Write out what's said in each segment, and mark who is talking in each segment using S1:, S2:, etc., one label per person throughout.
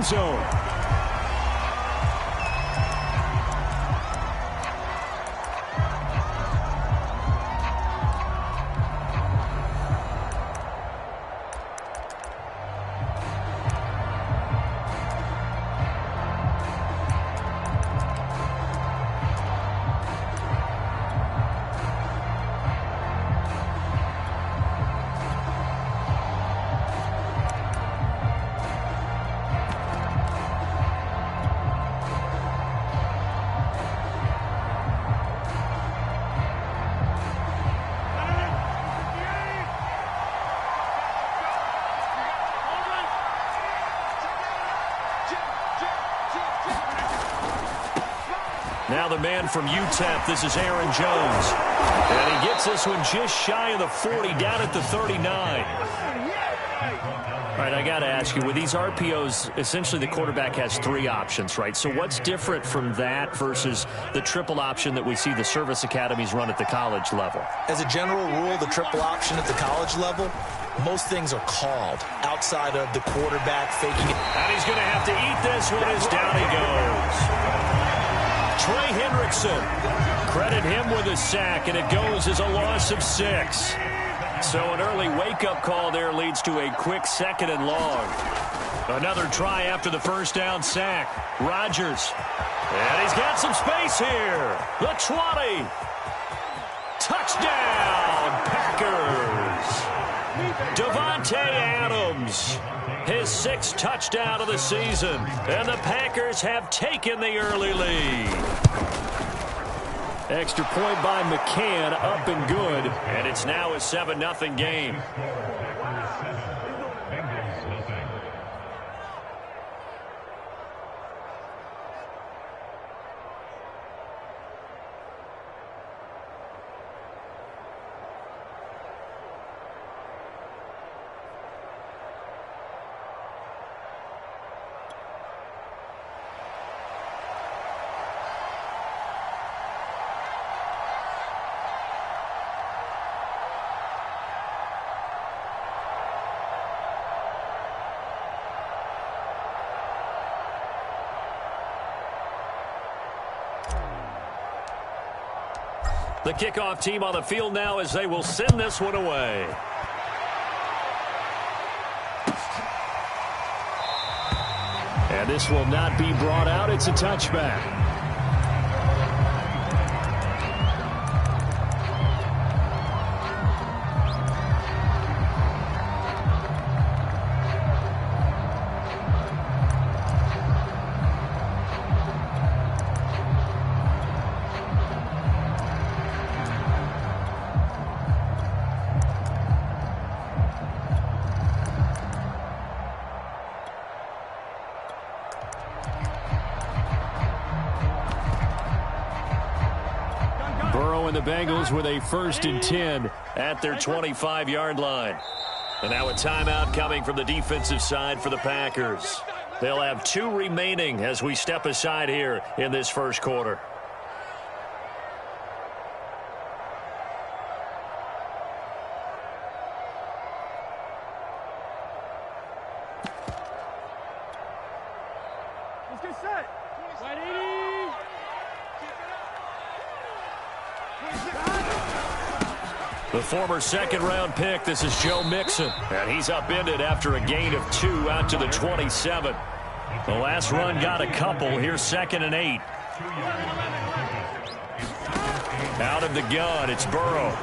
S1: end zone. Now the man from UTEP, this is Aaron Jones. And he gets this one just shy of the 40, down at the 39. All right, I got to ask you, with these RPOs, essentially the quarterback has three options, right? So what's different from that versus the triple option that we see the service academies run at the college level?
S2: As a general rule, the triple option at the college level, most things are called outside of the quarterback faking it.
S1: And he's going to have to eat this one as down he goes. Trey Hendrickson, credit him with a sack, and it goes as a loss of 6. So an early wake-up call there leads to a quick 2nd and long. Another try after the first down sack. Rodgers, and he's got some space here. The 20. Touchdown, Packers. Davante Adams, his 6th touchdown of the season, and the Packers have taken the early lead. Extra point by McCann, up and good, and it's now a 7-0 game. The kickoff team on the field now as they will send this one away. And this will not be brought out. It's a touchback. The Bengals with a 1st and 10 at their 25-yard line. And now a timeout coming from the defensive side for the Packers. They'll have 2 remaining as we step aside here in this first quarter.
S3: Let's get set. Ready?
S1: The former 2nd-round pick, this is Joe Mixon. And he's upended after a gain of 2 out to the 27. The last run got a couple. Here's 2nd and 8. Out of the gun, it's Burrow.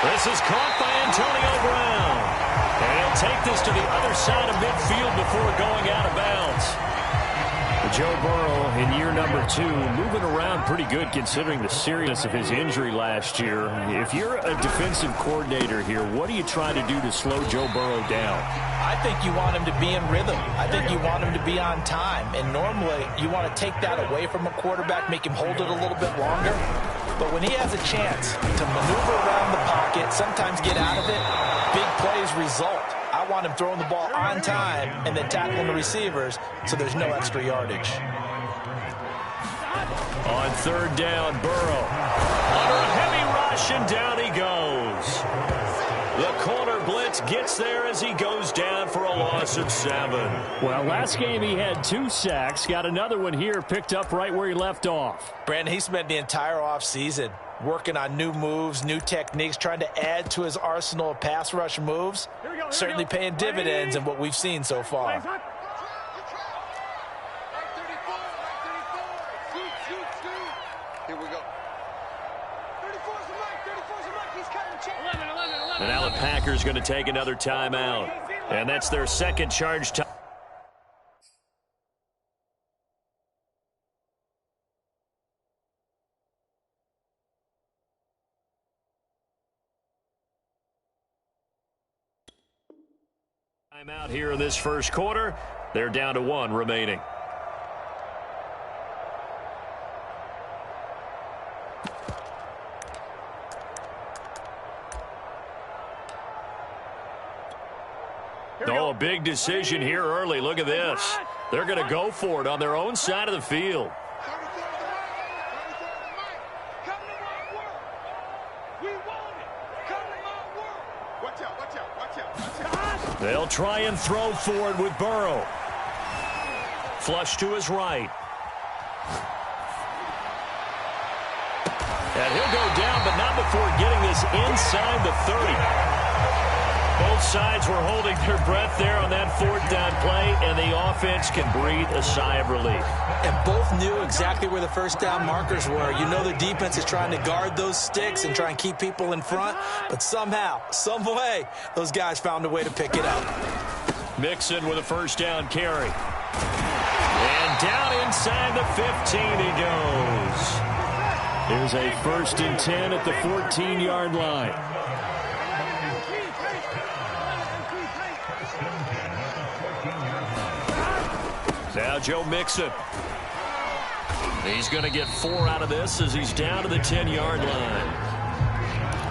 S1: This is caught by Antonio Brown. And he'll take this to the other side of midfield before going out of bounds. Joe Burrow in year number 2, moving around pretty good considering the seriousness of his injury last year. If you're a defensive coordinator here, what do you try to do to slow Joe Burrow down?
S2: I think you want him to be in rhythm. I think you want him to be on time. And normally you want to take that away from a quarterback, make him hold it a little bit longer. But when he has a chance to maneuver around the pocket, sometimes get out of it, big plays result. I want him throwing the ball on time and then tackling the receivers so there's no extra yardage.
S1: On 3rd down, Burrow. Under a heavy rush, and down he goes. The corner blitz Pitts gets there as he goes down for a loss of 7.
S4: Well, last game he had 2 sacks. Got another one here, picked up right where he left off.
S2: Brandon, he spent the entire offseason working on new moves, new techniques, trying to add to his arsenal of pass rush moves. Certainly paying dividends in what we've seen so far.
S5: Here we go. 34's the mic. 34's the mic. He's cutting the check.
S1: 11. And now the Packers going to take another timeout. And that's their second charge time. Timeout here in this first quarter. They're down to 1 remaining. Oh, a big decision here early. Look at this. They're going to go for it on their own side of the field. They'll try and throw for it with Burrow. Flush to his right. And he'll go down, but not before getting this inside the 30. Both sides were holding their breath there on that 4th down play, and the offense can breathe a sigh of relief.
S2: And both knew exactly where the first down markers were. You know the defense is trying to guard those sticks and try and keep people in front, but somehow, some way, those guys found a way to pick it up.
S1: Mixon with a first down carry. And down inside the 15 he goes.
S4: Here's a 1st and 10 at the 14-yard line.
S1: Now Joe Mixon. He's going to get 4 out of this as he's down to the 10-yard line.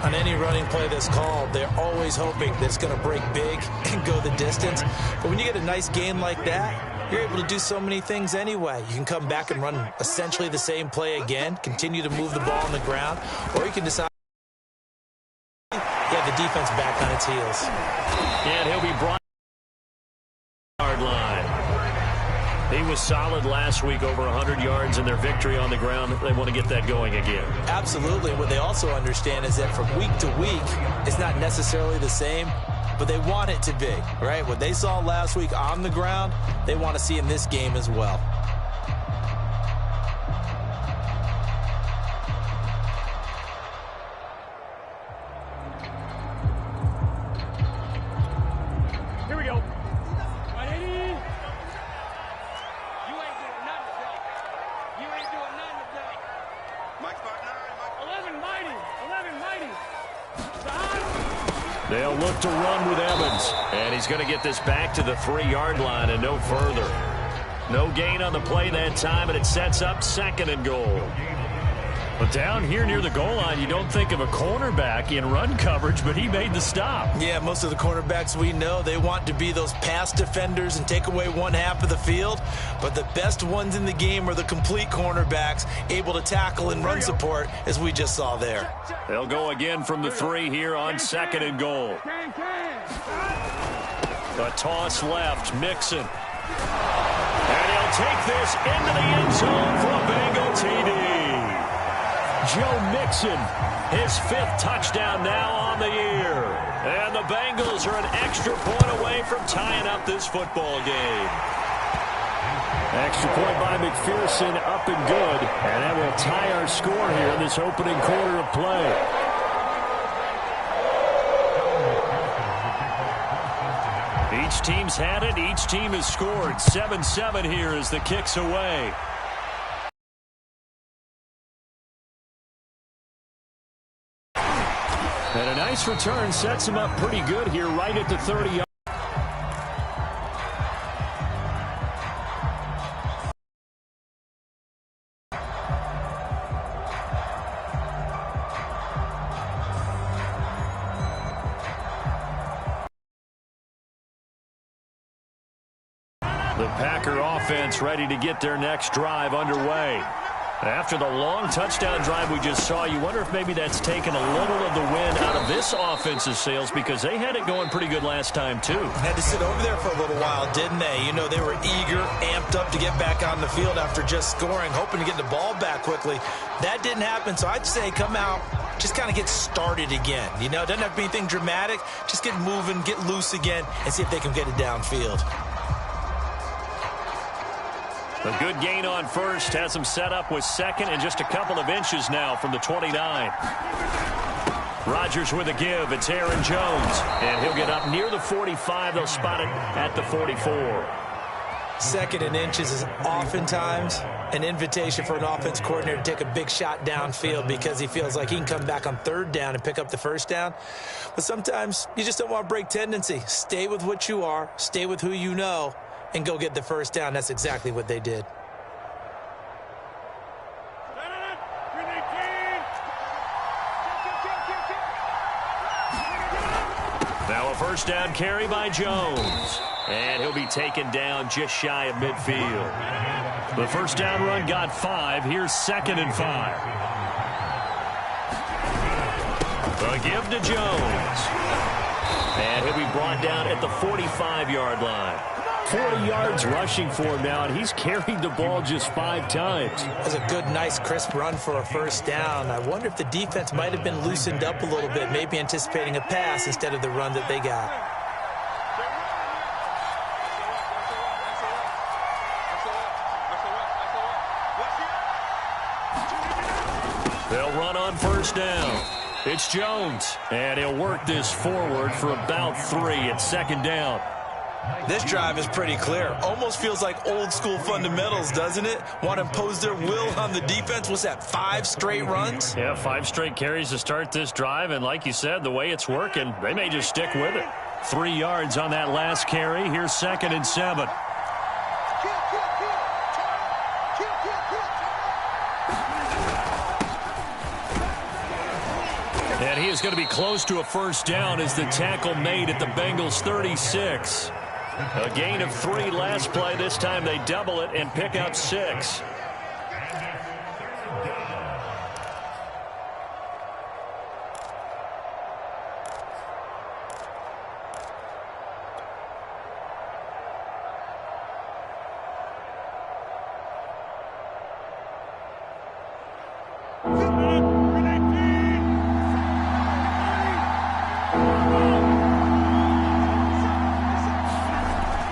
S2: On any running play that's called, they're always hoping that it's going to break big and go the distance. But when you get a nice game like that, you're able to do so many things anyway. You can come back and run essentially the same play again, continue to move the ball on the ground, or you can decide you have the defense back on its heels.
S1: And he'll be brought yard line. He was solid last week, over 100 yards in their victory on the ground. They want to get that going again.
S2: Absolutely. What they also understand is that from week to week, it's not necessarily the same, but they want it to be, right? What they saw last week on the ground, they want to see in this game as well.
S3: Here we go. 180. You ain't doing nothing today. You ain't doing nothing today.
S5: Mike's about 9.
S3: 11 mighty. 11 mighty.
S1: They'll look to run with Evans. And he's going to get this back to the 3-yard line and no further. No gain on the play that time, and it sets up 2nd and goal. But down here near the goal line, you don't think of a cornerback in run coverage, but he made the stop.
S2: Yeah, most of the cornerbacks we know, they want to be those pass defenders and take away one half of the field. But the best ones in the game are the complete cornerbacks, able to tackle and run support, as we just saw there.
S1: They'll go again from the 3 here on 2nd and goal. A toss left, Mixon. And he'll take this into the end zone for a Bengal TD. Joe Mixon, his 5th touchdown now on the year. And the Bengals are an extra point away from tying up this football game.
S4: Extra point by McPherson, up and good. And that will tie our score here in this opening quarter of play.
S1: Each team's had it. Each team has scored. 7-7 here as the kick's away. And a nice return sets him up pretty good here right at the 30-yard. The Packer offense ready to get their next drive underway. After the long touchdown drive we just saw, you wonder if maybe that's taken a little of the wind out of this offense's sails, because they had it going pretty good last time, too.
S2: Had to sit over there for a little while, didn't they? You know, they were eager, amped up to get back on the field after just scoring, hoping to get the ball back quickly. That didn't happen, so I'd say come out, just kind of get started again. You know, it doesn't have to be anything dramatic. Just get moving, get loose again, and see if they can get it downfield.
S1: A good gain on first has him set up with second and just a couple of inches now from the 29. Rodgers with a give. It's Aaron Jones. And he'll get up near the 45. They'll spot it at the 44.
S2: Second and inches is oftentimes an invitation for an offense coordinator to take a big shot downfield because he feels like he can come back on third down and pick up the first down. But sometimes you just don't want to break tendency. Stay with what you are. Stay with who you know. And go get the first down. That's exactly what they did.
S1: Now a first down carry by Jones. And he'll be taken down just shy of midfield. The first down run got 5. Here's 2nd and 5. The give to Jones. And he'll be brought down at the 45-yard line. 40 yards rushing for him now, and he's carried the ball just 5 times.
S2: That was a good, nice, crisp run for a first down. I wonder if the defense might have been loosened up a little bit, maybe anticipating a pass instead of the run that they got.
S1: They'll run on first down. It's Jones, and he'll work this forward for about 3 at 2nd down.
S2: This drive is pretty clear. Almost feels like old school fundamentals, doesn't it? Want to impose their will on the defense. What's that, 5 straight runs?
S1: Yeah, 5 straight carries to start this drive. And like you said, the way it's working, they may just stick with it. 3 yards on that last carry. Here's 2nd and 7. And he is going to be close to a first down as the tackle made at the Bengals' 36. A gain of 3 last play. This time they double it and pick up 6.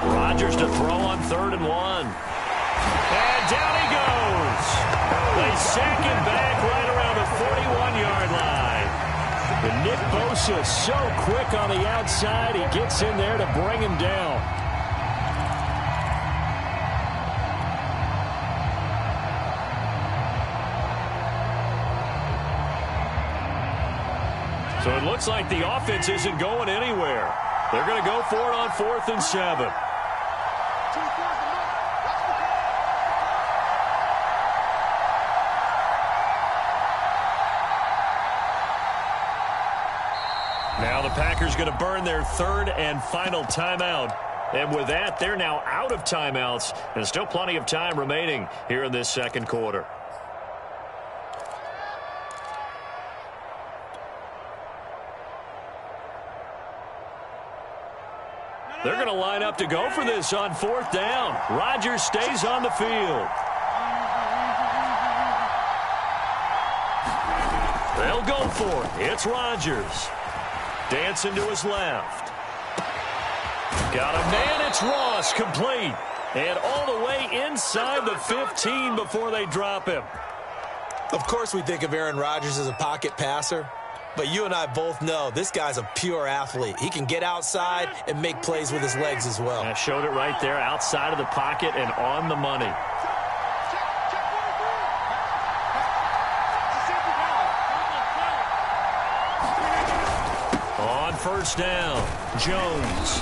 S1: Rodgers to throw on 3rd and 1. And down he goes. They sack him back right around the 41-yard line. And Nick Bosa so quick on the outside, he gets in there to bring him down. So it looks like the offense isn't going anywhere. They're going to go for it on 4th and 7. Now the Packers going to burn their 3rd and final timeout. And with that, they're now out of timeouts. And still plenty of time remaining here in this 2nd quarter. They're going to line up to go for this on 4th down. Rodgers stays on the field. They'll go for it. It's Rodgers. Dancing to his left. Got a man. It's Ross. Complete. And all the way inside the 15 before they drop him.
S2: Of course we think of Aaron Rodgers as a pocket passer. But you and I both know this guy's a pure athlete. He can get outside and make plays with his legs as well.
S1: I showed it right there, outside of the pocket and on the money. On first down, Jones.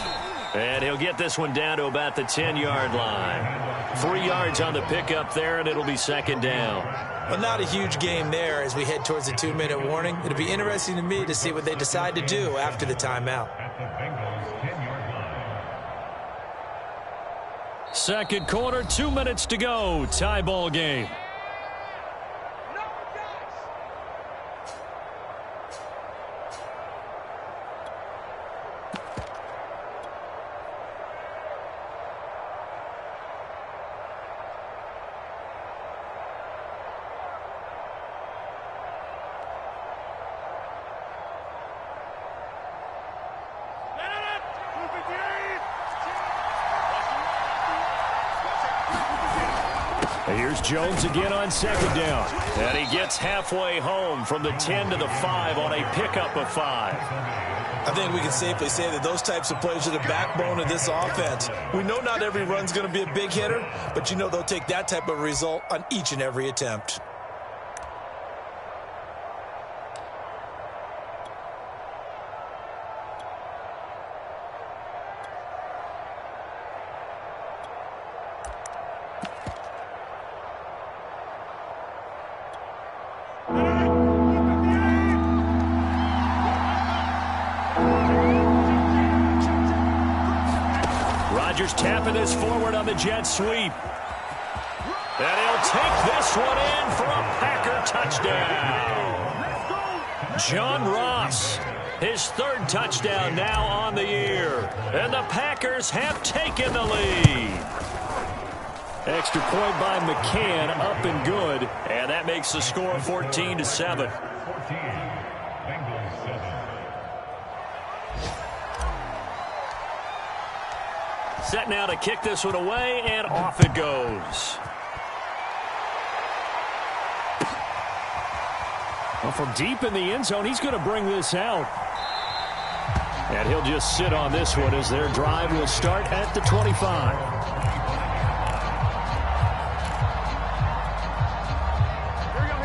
S1: And he'll get this one down to about the 10-yard line. 3 yards on the pickup there, and it'll be 2nd down.
S2: Well, not a huge game there as we head towards the 2-minute warning. It'll be interesting to me to see what they decide to do after the timeout.
S1: 2nd quarter, 2 minutes to go. Tie ball game.
S4: Here's Jones again on second down.
S1: And he gets halfway home from the 10 to the 5 on a pickup of 5.
S2: I think we can safely say that those types of plays are the backbone of this offense. We know not every run's going to be a big hitter, but you know they'll take that type of result on each and every attempt.
S1: Tapping this forward on the jet sweep. And he'll take this one in for a Packer touchdown. John Ross, his third touchdown now on the year. And the Packers have taken the lead.
S4: Extra point by McCann, up and good.
S1: And that makes the score 14-7. Set now to kick this one away, and off it goes.
S4: Well, from deep in the end zone, he's going to bring this out. And he'll just sit on this one as their drive will start at the 25.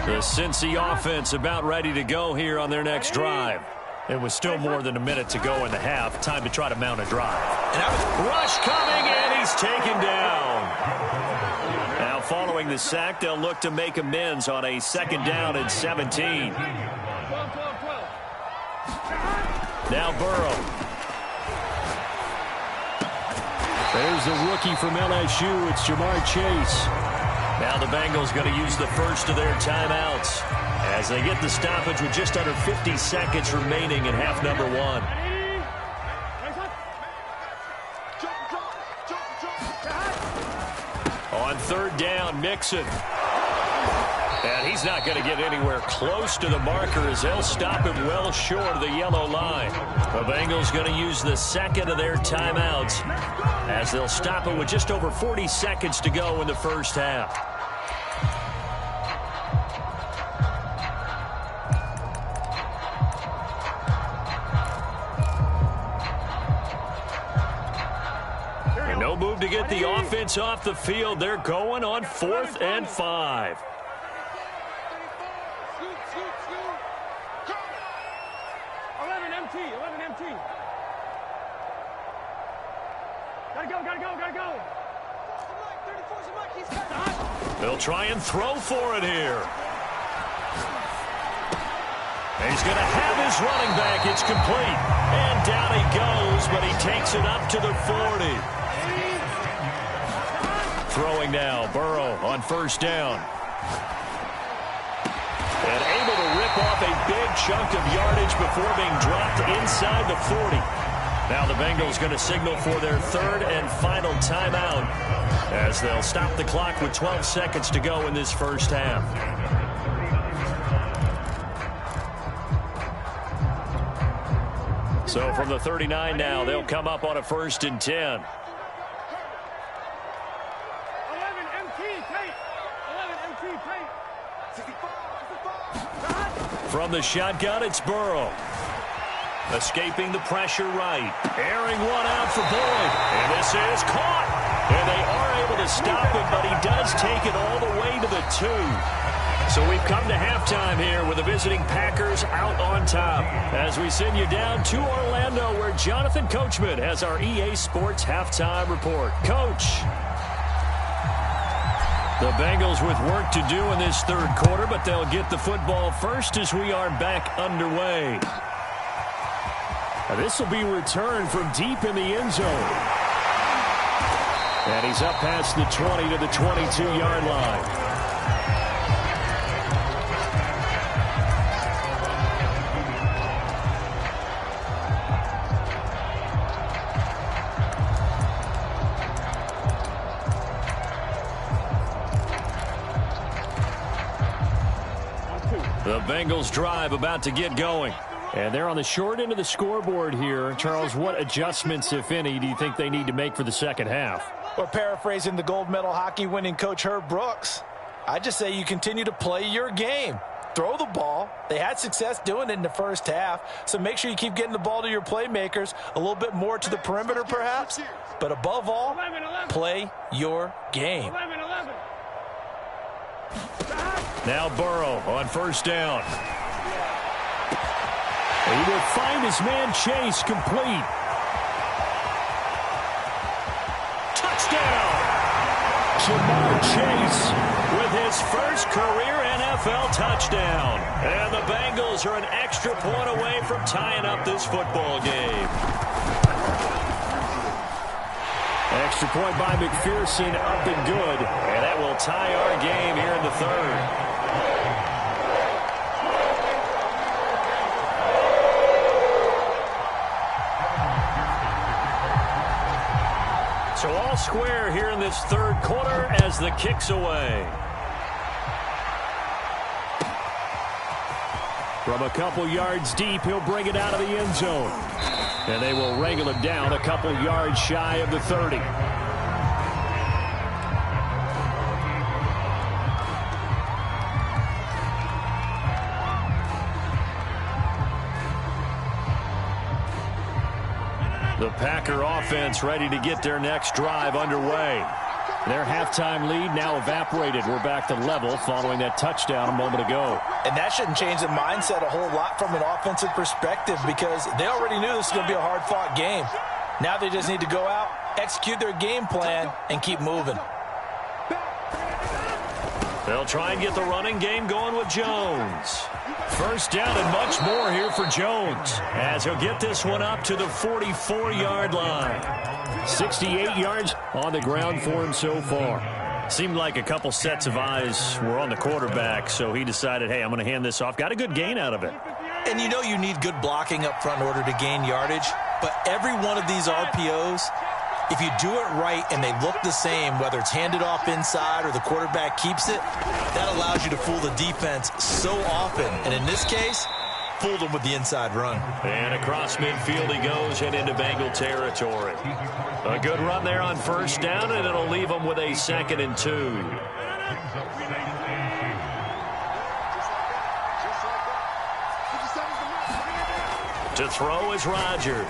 S1: The Cincy offense about ready to go here on their next drive. It was still more than a minute to go in the half. Time to try to mount a drive. Rush coming, and he's taken down. Now following the sack, they'll look to make amends on a second down and 17. Now Burrow.
S4: There's the rookie from LSU. It's Jamar Chase.
S1: Now the Bengals going to use the first of their timeouts as they get the stoppage with just under 50 seconds remaining in half number 1. On third down, Mixon. And he's not going to get anywhere close to the marker as they'll stop him well short of the yellow line. The Bengals going to use the second of their timeouts as they'll stop him with just over 40 seconds to go in the first half. No move to get the offense off the field. They're going on 4th and 5. They'll try and throw for it here. And he's going to have his running back. It's complete. And down he goes, but he takes it up to the 40. Throwing now, Burrow on first down. And able to rip off a big chunk of yardage before being dropped inside the 40. Now the Bengals going to signal for their third and final timeout as they'll stop the clock with 12 seconds to go in this first half. So from the 39 now, they'll come up on a 1st and 10. From the shotgun, it's Burrow. Escaping the pressure right. Airing one out for Boyd. And this is caught. And they are able to stop him, but he does take it all the way to the 2. So we've come to halftime here with the visiting Packers out on top. As we send you down to Orlando, where Jonathan Coachman has our EA Sports halftime report. Coach. The Bengals with work to do in this third quarter, but they'll get the football first as we are back underway.
S4: This will be returned from deep in the end zone. And he's up past the 20 to the 22-yard line. The Bengals drive about to get going. And they're on the short end of the scoreboard here. Charles, what adjustments, if any, do you think they need to make for the second half?
S2: Well, paraphrasing the gold medal hockey winning coach Herb Brooks, I just say you continue to play your game. Throw the ball. They had success doing it in the first half, so make sure you keep getting the ball to your playmakers, a little bit more to the perimeter perhaps, but above all, play your game.
S4: Now Burrow on first down. He will find his man Chase complete. Touchdown! Jamar Chase with his first career NFL touchdown. And the Bengals are an extra point away from tying up this football game. Extra point by McPherson, up and good. And that will tie our game here in the third. So all square here in this third quarter as the kick's away. From a couple yards deep, he'll bring it out of the end zone. And they will wrangle him down a couple yards shy of the 30. The Packer offense ready to get their next drive underway. Their halftime lead now evaporated. We're back to level following that touchdown a moment ago.
S2: And that shouldn't change the mindset a whole lot from an offensive perspective because they already knew this was going to be a hard-fought game. Now they just need to go out, execute their game plan, and keep moving.
S4: They'll try and get the running game going with Jones. First down and much more here for Jones as he'll get this one up to the 44-yard line. 68 yards on the ground for him so far. Seemed like a couple sets of eyes were on the quarterback, so he decided, hey, I'm going to hand this off. Got a good gain out of it.
S6: And you know you need good blocking up front in order to gain yardage, but every one of these RPOs, if you do it right and they look the same, whether it's handed off inside or the quarterback keeps it, that allows you to fool the defense so often. And in this case, fooled them with the inside run.
S4: And across midfield he goes and into Bengal territory. A good run there on first down, and it'll leave them with a 2nd and 2. To throw is Rodgers.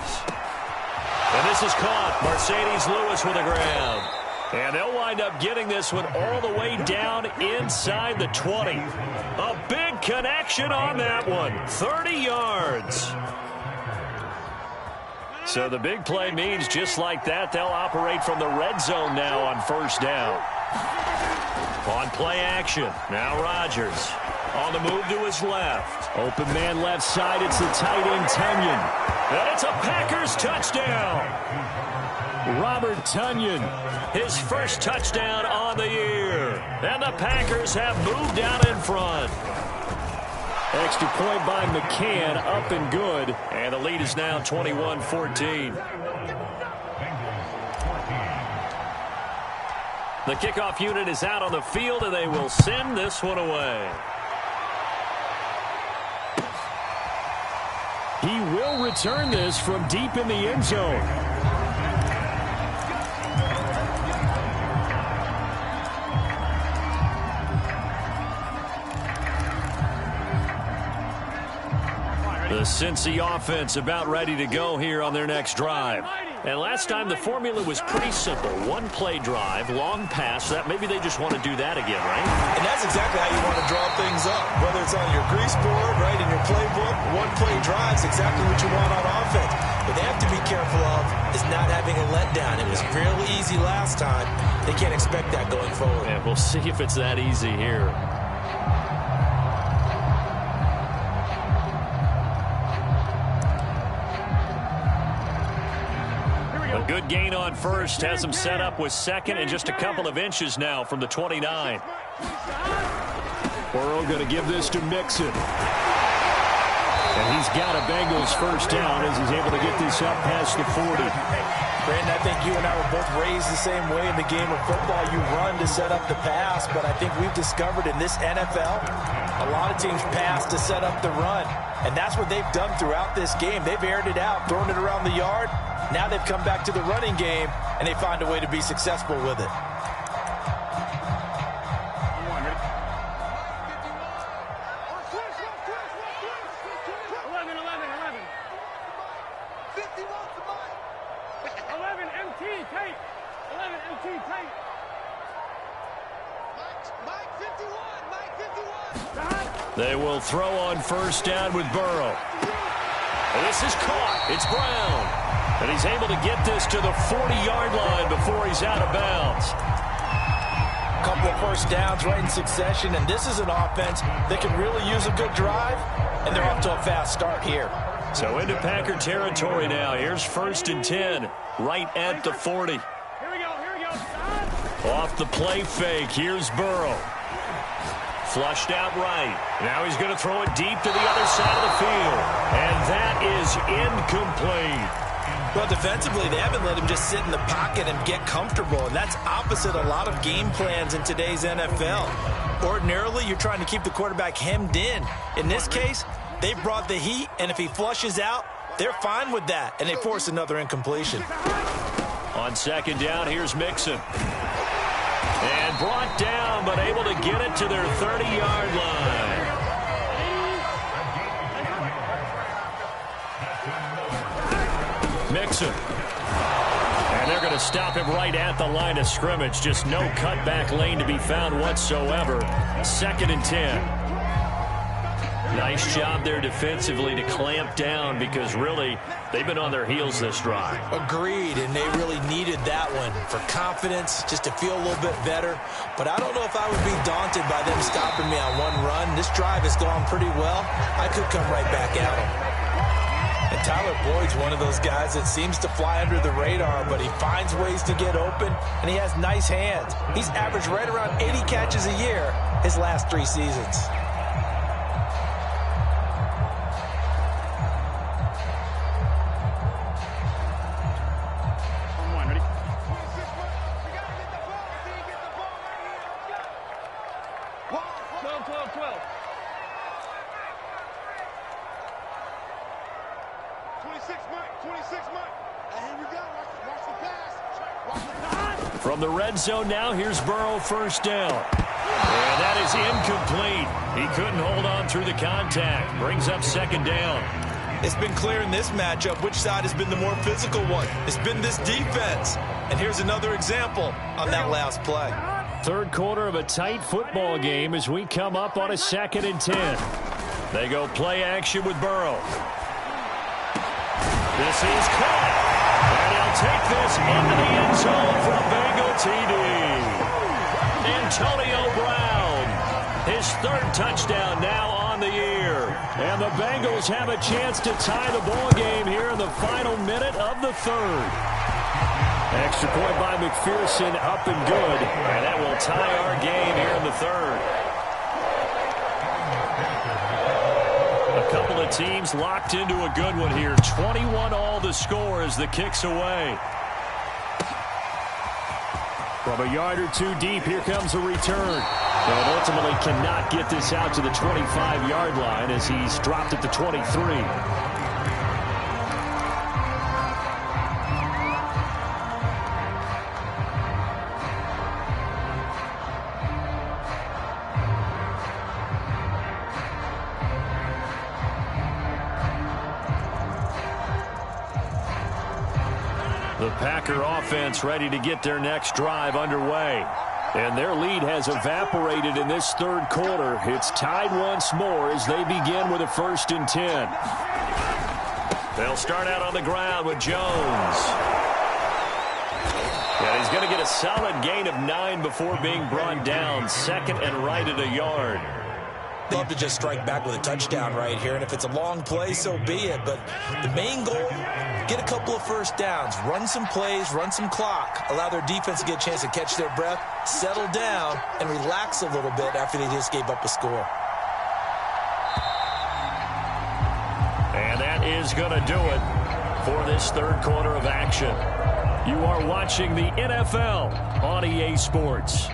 S4: And this is caught. Mercedes Lewis with a grab. And they'll wind up getting this one all the way down inside the 20. A big connection on that one. 30 yards. So the big play means just like that, they'll operate from the red zone now on first down. On play action, now Rodgers. On the move to his left. Open man left side, it's the tight end Tunyon. And it's a Packers touchdown. Robert Tunyon, his first touchdown on the year. And the Packers have moved out in front. Extra point by McCann, up and good. And the lead is now 21-14. The kickoff unit is out on the field, and they will send this one away. He will return this from deep in the end zone. The Cincy offense about ready to go here on their next drive. And last time the formula was pretty simple. One play drive, long pass. That maybe they just want to do that again, right?
S6: And that's exactly how you want to draw things up. Whether it's on your grease board, right, in your playbook, one play drive is exactly what you want on offense. What they have to be careful of is not having a letdown. It was fairly easy last time. They can't expect that going forward.
S4: And we'll see if it's that easy here. Good gain on first, has him set up with second and just a couple of inches now from the 29. Burrow going to give this to Mixon.
S1: And he's got a Bengals first down as he's able to get this up past the 40.
S2: Brandon, I think you and I were both raised the same way in the game of football. You run to set up the pass, but I think we've discovered in this NFL, a lot of teams pass to set up the run. And that's what they've done throughout this game. They've aired it out, thrown it around the yard. Now they've come back to the running game, and they find a way to be successful with it.
S3: 11 MT tape. 11 MT tape.
S5: Mike 51. Mike 51.
S1: They will throw on first down with Burrow. And this is caught. It's Brown. And he's able to get this to the 40-yard line before he's out of bounds.
S2: A couple of first downs right in succession, and this is an offense that can really use a good drive, and they're off to a fast start here.
S1: So into Packer territory now. Here's 1st and 10, right at the 40.
S3: Here we go. Stop.
S1: Off the play fake, here's Burrow. Flushed out right. Now he's going to throw it deep to the other side of the field. And that is incomplete.
S2: Well, defensively, they haven't let him just sit in the pocket and get comfortable, and that's opposite a lot of game plans in today's NFL. Ordinarily, you're trying to keep the quarterback hemmed in. In this case, they brought the heat, and if he flushes out, they're fine with that, and they force another incompletion.
S1: On 2nd down, here's Mixon. And brought down, but able to get it to their 30-yard line. Mixon. And they're going to stop him right at the line of scrimmage. Just no cutback lane to be found whatsoever. 2nd and 10. Nice job there defensively to clamp down because really they've been on their heels this drive.
S2: Agreed, and they really needed that one for confidence, just to feel a little bit better. But I don't know if I would be daunted by them stopping me on one run. This drive has gone pretty well. I could come right back at them. And Tyler Boyd's one of those guys that seems to fly under the radar, but he finds ways to get open, and he has nice hands. He's averaged right around 80 catches a year his last 3 seasons.
S1: From the red zone now, here's Burrow, 1st down. And that is incomplete. He couldn't hold on through the contact. Brings up 2nd down.
S2: It's been clear in this matchup which side has been the more physical one. It's been this defense. And here's another example on that last play.
S1: 3rd quarter of a tight football game as we come up on a 2nd and 10. They go play action with Burrow. This is caught. And he'll take this into the end zone for a Bengal TD. Antonio Brown, his 3rd touchdown now on the year. And the Bengals have a chance to tie the ball game here in the final minute of the 3rd. Extra point by McPherson, up and good. And that will tie our game here in the 3rd. A couple of teams locked into a good one here. 21-all the score as the kick's away. From a yard or 2 deep, here comes a return. And ultimately cannot get this out to the 25-yard line as he's dropped at the 23. The Packer offense ready to get their next drive underway. And their lead has evaporated in this 3rd quarter. It's tied once more as they begin with a 1st and 10. They'll start out on the ground with Jones. And he's going to get a solid gain of 9 before being brought down. 2nd and right at a yard.
S2: They'd love to just strike back with a touchdown right here, and if it's a long play, so be it. But the main goal, get a couple of first downs, run some plays, run some clock, allow their defense to get a chance to catch their breath, settle down, and relax a little bit after they just gave up a score.
S1: is going to do it for this third quarter of action. You are watching the NFL on EA Sports.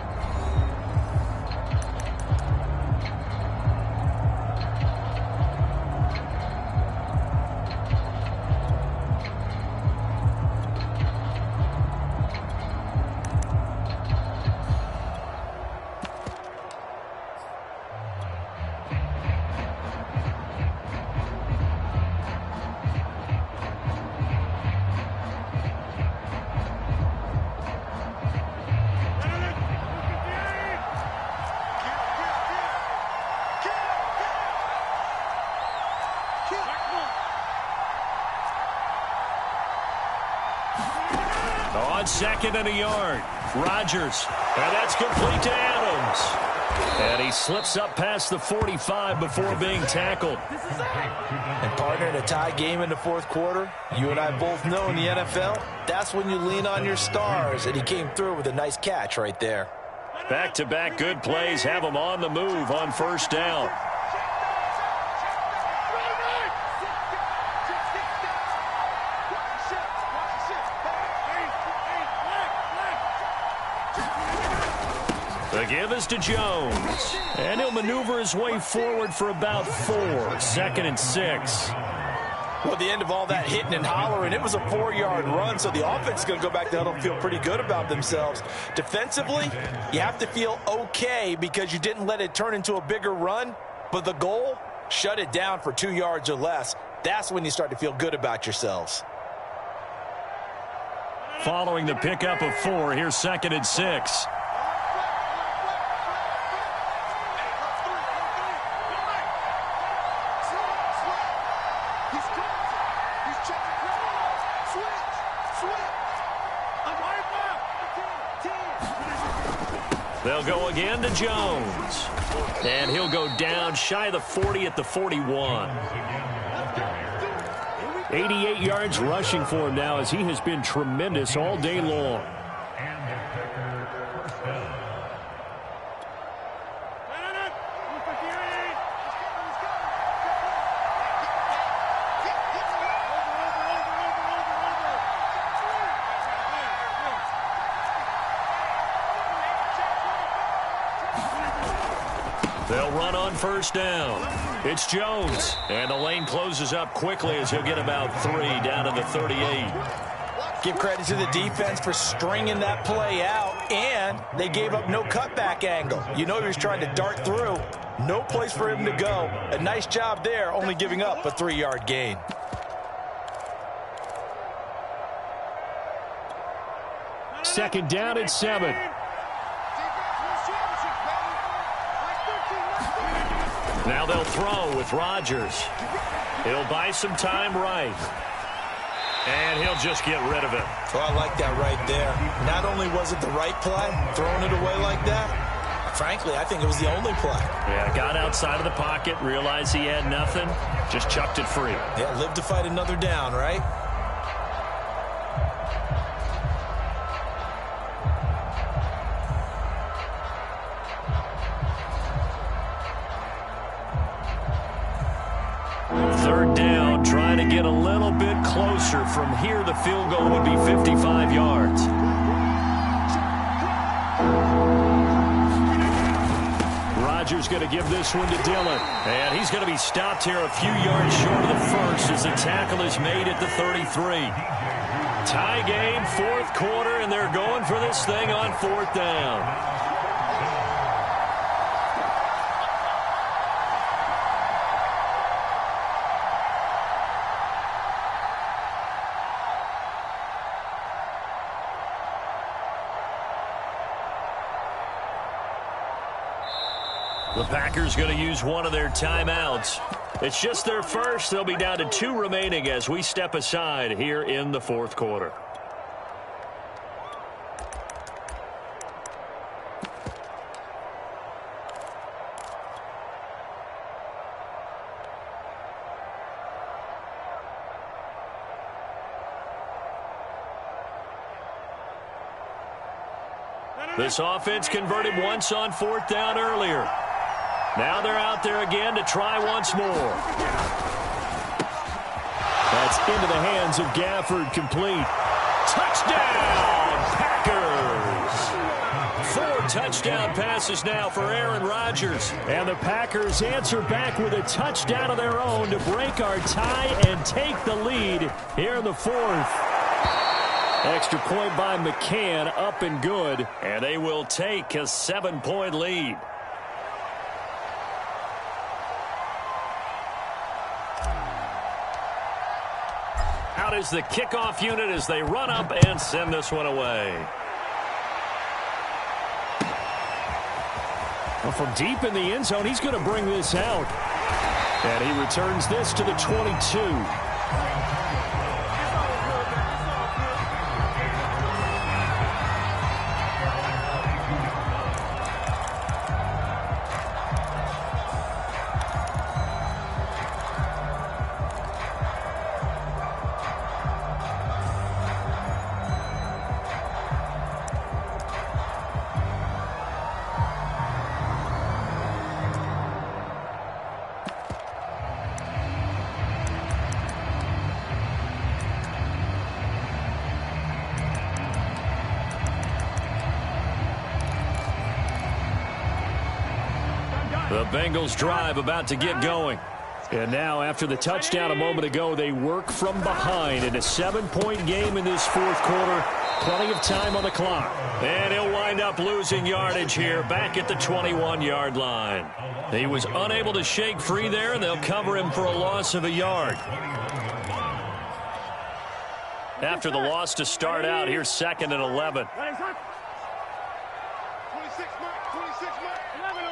S1: On second and a yard, Rodgers, and that's complete to Adams. And he slips up past the 45 before being tackled.
S2: And partner, in a tie game in the fourth quarter, you and I both know in the NFL, that's when you lean on your stars, and he came through with a nice catch right there.
S1: Back-to-back good plays have him on the move on first down. The give is to Jones. And he'll maneuver his way forward for about 4. 2nd and 6.
S2: Well, at the end of all that hitting and hollering, it was a 4-yard run, so the offense is going to go back to huddle and feel pretty good about themselves. Defensively, you have to feel okay because you didn't let it turn into a bigger run, but the goal, shut it down for 2 yards or less. That's when you start to feel good about yourselves.
S1: Following the pickup of 4, here's 2nd and 6. They'll go again to Jones. And he'll go down shy of the 40 at the 41. 88 yards rushing for him now as he has been tremendous all day long. They'll run on first down. It's Jones. And the lane closes up quickly as he'll get about 3 down to the 38.
S2: Give credit to the defense for stringing that play out, and they gave up no cutback angle. You know he was trying to dart through. No place for him to go. A nice job there, only giving up a 3-yard gain.
S1: Second down at 7. Now they'll throw with Rodgers. He'll buy some time right. And he'll just get rid of it.
S2: Oh, I like that right there. Not only was it the right play, throwing it away like that, frankly, I think it was the only play.
S1: Yeah, got outside of the pocket, realized he had nothing, just chucked it free.
S2: Yeah, live to fight another down, right?
S1: Third down, trying to get a little bit closer. From here, the field goal would be 55 yards. Rodgers going to give this one to Dillon. And he's going to be stopped here a few yards short of the first as the tackle is made at the 33. Tie game, fourth quarter, and they're going for this thing on fourth down. The Packers going to use one of their timeouts. It's just their first. They'll be down to 2 remaining as we step aside here in the fourth quarter. This offense converted once on fourth down earlier. Now they're out there again to try once more. It's into the hands of Gafford, complete. Touchdown, Packers! 4 touchdown passes now for Aaron Rodgers. And the Packers answer back with a touchdown of their own to break our tie and take the lead here in the 4th. Extra point by McCann, up and good. And they will take a 7-point lead. Out is the kickoff unit as they run up and send this one away. Well, from deep in the end zone, he's going to bring this out. And he returns this to the 22. The Bengals drive about to get going. And now, after the touchdown a moment ago, they work from behind in a 7-point game in this 4th quarter. Plenty of time on the clock. And he'll wind up losing yardage here back at the 21-yard line. He was unable to shake free there, and they'll cover him for a loss of a yard. After the loss to start out, here's 2nd and 11.
S5: 26, Mike. 26, Mike. 11.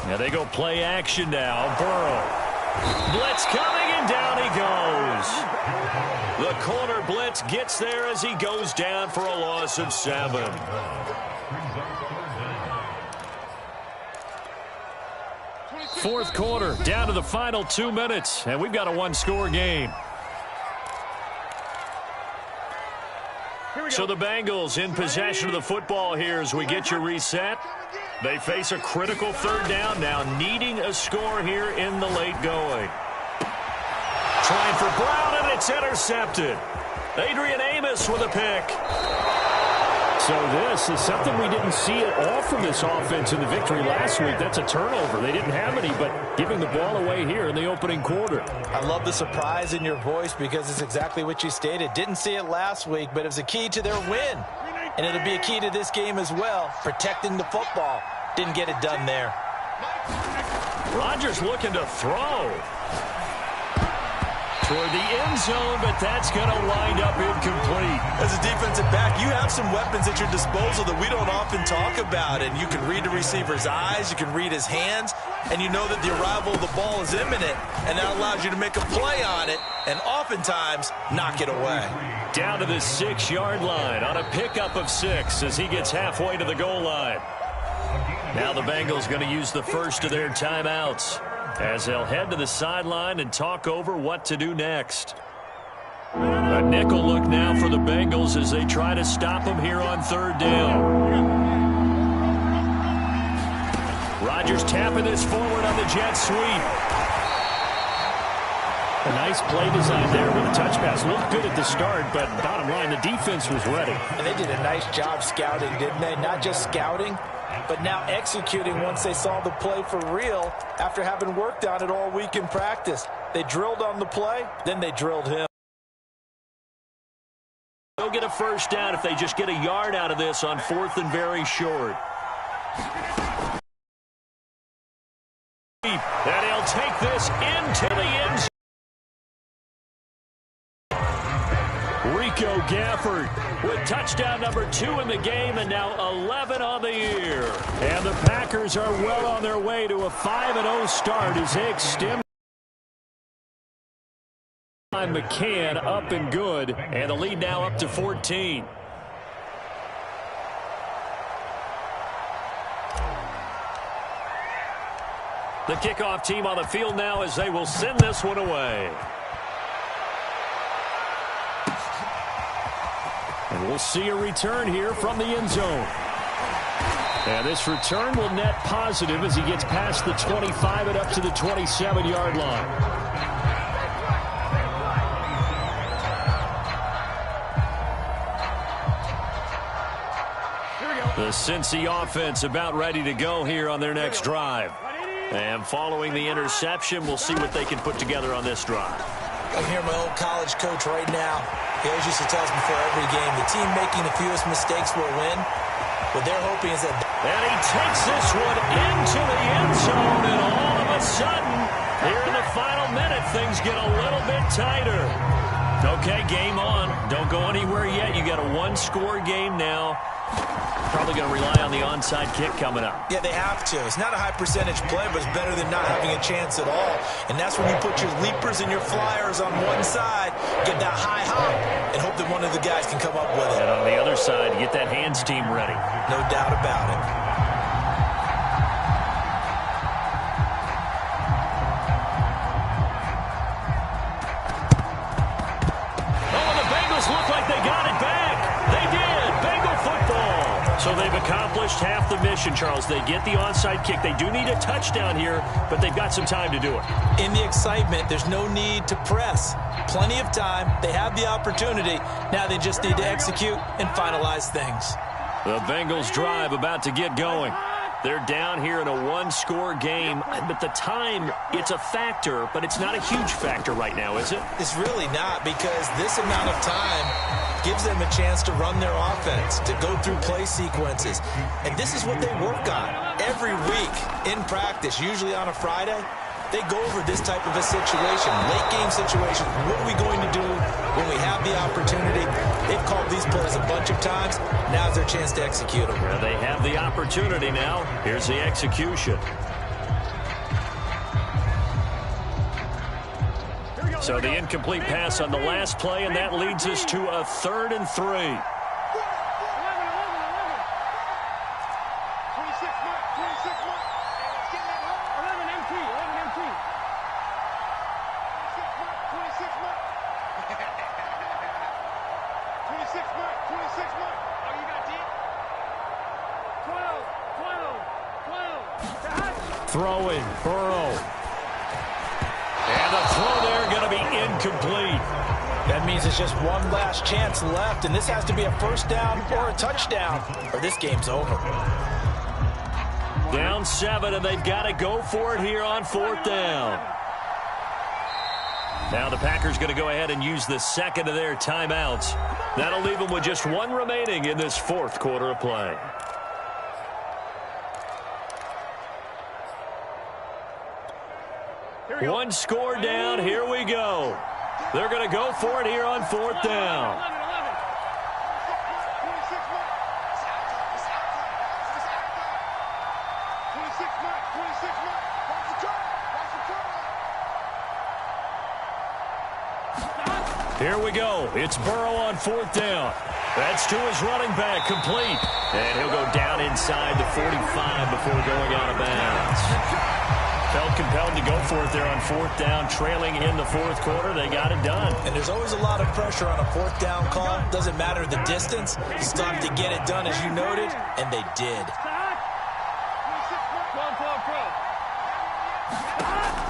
S1: Now they go play action now. Burrow. Blitz coming, and down he goes. The corner blitz gets there as he goes down for a loss of 7. Fourth quarter, down to the final 2 minutes, and we've got a 1-score game. So the Bengals in possession of the football here as we get you reset. They face a critical 3rd down now, needing a score here in the late going. Trying for Brown, and it's intercepted. Adrian Amos with a pick. So this is something we didn't see at all from this offense in the victory last week. That's a turnover. They didn't have any, but giving the ball away here in the opening quarter.
S2: I love the surprise in your voice because it's exactly what you stated. Didn't see it last week, but it was a key to their win. And it'll be a key to this game as well, protecting the football. Didn't get it done there.
S1: Rodgers looking to throw toward the end zone, but that's going to wind up incomplete.
S6: As a defensive back, you have some weapons at your disposal that we don't often talk about. And you can read the receiver's eyes, you can read his hands, and you know that the arrival of the ball is imminent, and that allows you to make a play on it and oftentimes knock it away.
S1: Down to the 6-yard line on a pickup of 6 as he gets halfway to the goal line. Now the Bengals going to use the first of their timeouts as they'll head to the sideline and talk over what to do next. A nickel look now for the Bengals as they try to stop him here on 3rd down. Rodgers tapping this forward on the jet sweep. A nice play design there with a touch pass. Looked good at the start, but bottom line, the defense was ready.
S2: And they did a nice job scouting, didn't they? Not just scouting, but now executing once they saw the play for real after having worked on it all week in practice. They drilled on the play, then they drilled him.
S1: They'll get a first down if they just get a yard out of this on 4th and very short. And he'll take this into the end zone. Rico Gafford with touchdown number 2 in the game and now 11 on the year. And the Packers are well on their way to a 5-0 start as they extend. McCann up and good, and the lead now up to 14. The kickoff team on the field now as they will send this one away. And we'll see a return here from the end zone. And this return will net positive as he gets past the 25 and up to the 27-yard line.
S4: The Cincy offense about ready to go here on their next drive. And following the interception, we'll see what they can put together on this drive.
S6: I'm here, my old college coach right now. He always used to tell us before every game, the team making the fewest mistakes will win. What they're hoping is that...
S4: And he takes this one into the end zone, and all of a sudden, here in the final minute, things get a little bit tighter. Okay, game on. Don't go anywhere yet. You got a one-score game now. Probably going to rely on the onside kick coming up.
S6: Yeah, they have to. It's not a high-percentage play, but it's better than not having a chance at all. And that's when you put your leapers and your flyers on one side, get that high hop, and hope that one of the guys can come up with it.
S4: And on the other side, get that hands team ready.
S6: No doubt about it.
S4: Look like they got it back. They did. Bengal football. So they've accomplished half the mission, Charles. They get the onside kick. They do need a touchdown here, but they've got some time to do it.
S6: In the excitement, there's no need to press. Plenty of time. They have the opportunity. Now they just need to execute and finalize things.
S4: The Bengals drive about to get going. They're down here in a one-score game, but the time, it's a factor, but it's not a huge factor right now, is it?
S6: It's really not, because this amount of time gives them a chance to run their offense, to go through play sequences. And this is what they work on every week in practice, usually on a Friday. They go over this type of a situation, late-game situation. What are we going to do when we have the opportunity? They've called these plays a bunch of times. Now's their chance to execute them.
S4: Well, they have the opportunity now. Here's the execution. So the incomplete pass on the last play, and that leads us to a 3rd and 3. Throwing, Burrow. And the throw there going to be incomplete.
S2: That means it's just one last chance left, and this has to be a first down or a touchdown, or this game's over.
S4: Down 7, and they've got to go for it here on 4th down. Now the Packers going to go ahead and use the second of their timeouts. That'll leave them with just one remaining in this 4th quarter of play. One score down. Here we go. They're going to go for it here on 4th down. Here we go. It's Burrow on 4th down. That's to his running back, complete. And he'll go down inside the 45 before going out of bounds. Felt compelled to go for it there on 4th down, trailing in the 4th quarter. They got it done.
S6: And there's always a lot of pressure on a 4th down call. Doesn't matter the distance. You still have to get it done, as you noted, and they did.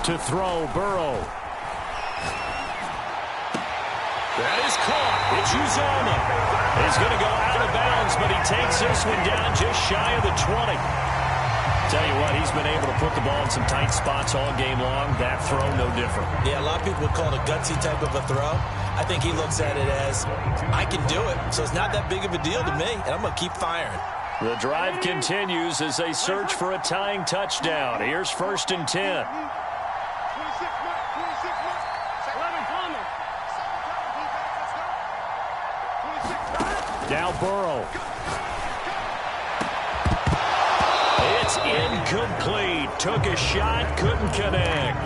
S4: To throw, Burrow. That is caught. It's Uzomah. He's going to go out of bounds, but he takes this one down just shy of the 20. Tell you what, he's been able to put the ball in some tight spots all game long. That throw, no different.
S6: Yeah, a lot of people would call it a gutsy type of a throw. I think he looks at it as, I can do it, so it's not that big of a deal to me, and I'm going to keep firing.
S4: The drive continues as they search for a tying touchdown. Here's 1st and 10. Now Burrow. It's incomplete. Took a shot, couldn't connect.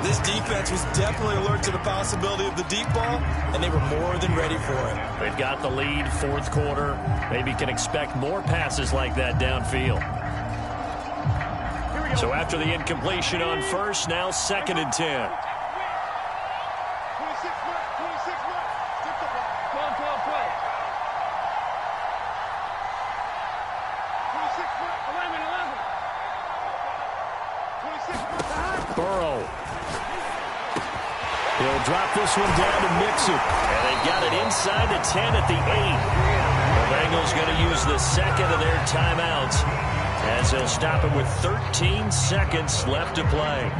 S6: This defense was definitely alert to the possibility of the deep ball, and they were more than ready for it.
S4: They've got the lead, 4th quarter. Maybe can expect more passes like that downfield. So after the incompletion on 1st, now 2nd and 10. Burrow. He'll drop this one down to mix it. And they've got it inside the 10 at the 8. The Bengals going to use use the second of their timeouts as they'll stop it with 13 seconds left to play.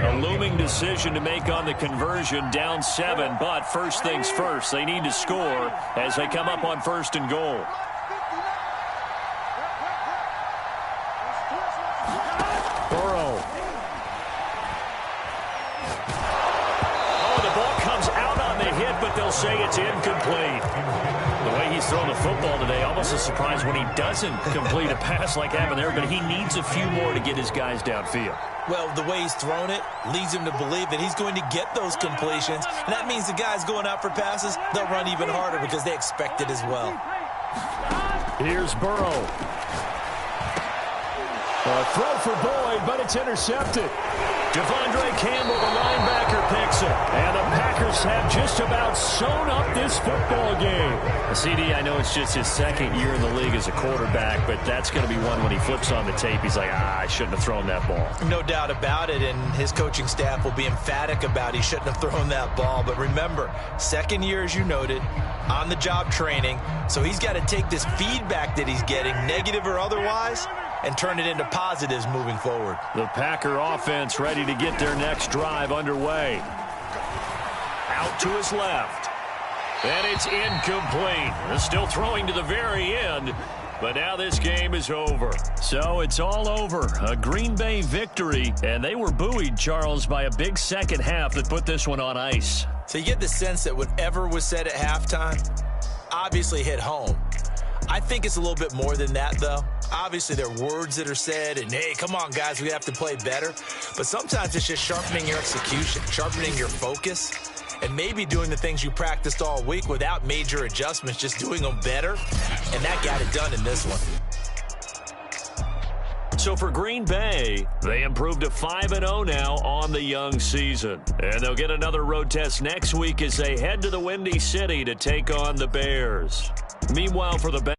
S4: A looming decision to make on the conversion, down 7, but first things first, they need to score as they come up on 1st and goal. Burrow. Oh, the ball comes out on the hit, but they'll say it's incomplete. The way he's thrown the football today, almost a surprise when he doesn't complete a pass like happened there, but he needs a few more to get his guys downfield.
S6: Well, the way he's thrown it leads him to believe that he's going to get those completions. And that means the guys going out for passes, they'll run even harder because they expect it as well.
S4: Here's Burrow. A throw for Boyd, but it's intercepted. Devondre Campbell, the linebacker, picks it. And the Packers have just about sewn up this football game. CD, I know it's just his second year in the league as a quarterback, but that's going to be one when he flips on the tape. He's like, I shouldn't have thrown that ball.
S6: No doubt about it, and his coaching staff will be emphatic about he shouldn't have thrown that ball. But remember, second year, as you noted, on-the-job training, so he's got to take this feedback that he's getting, negative or otherwise, and turn it into positives moving forward.
S4: The Packer offense ready to get their next drive underway. Out to his left. And it's incomplete. They're still throwing to the very end, but now this game is over. So it's all over. A Green Bay victory, and they were buoyed, Charles, by a big second half that put this one on ice.
S6: So you get the sense that whatever was said at halftime obviously hit home. I think it's a little bit more than that, though. Obviously, there are words that are said, and, hey, come on, guys, we have to play better. But sometimes it's just sharpening your execution, sharpening your focus, and maybe doing the things you practiced all week without major adjustments, just doing them better. And that got it done in this one.
S4: So for Green Bay, they improved to 5-0 now on the young season. And they'll get another road test next week as they head to the Windy City to take on the Bears. Meanwhile, for the Bengals,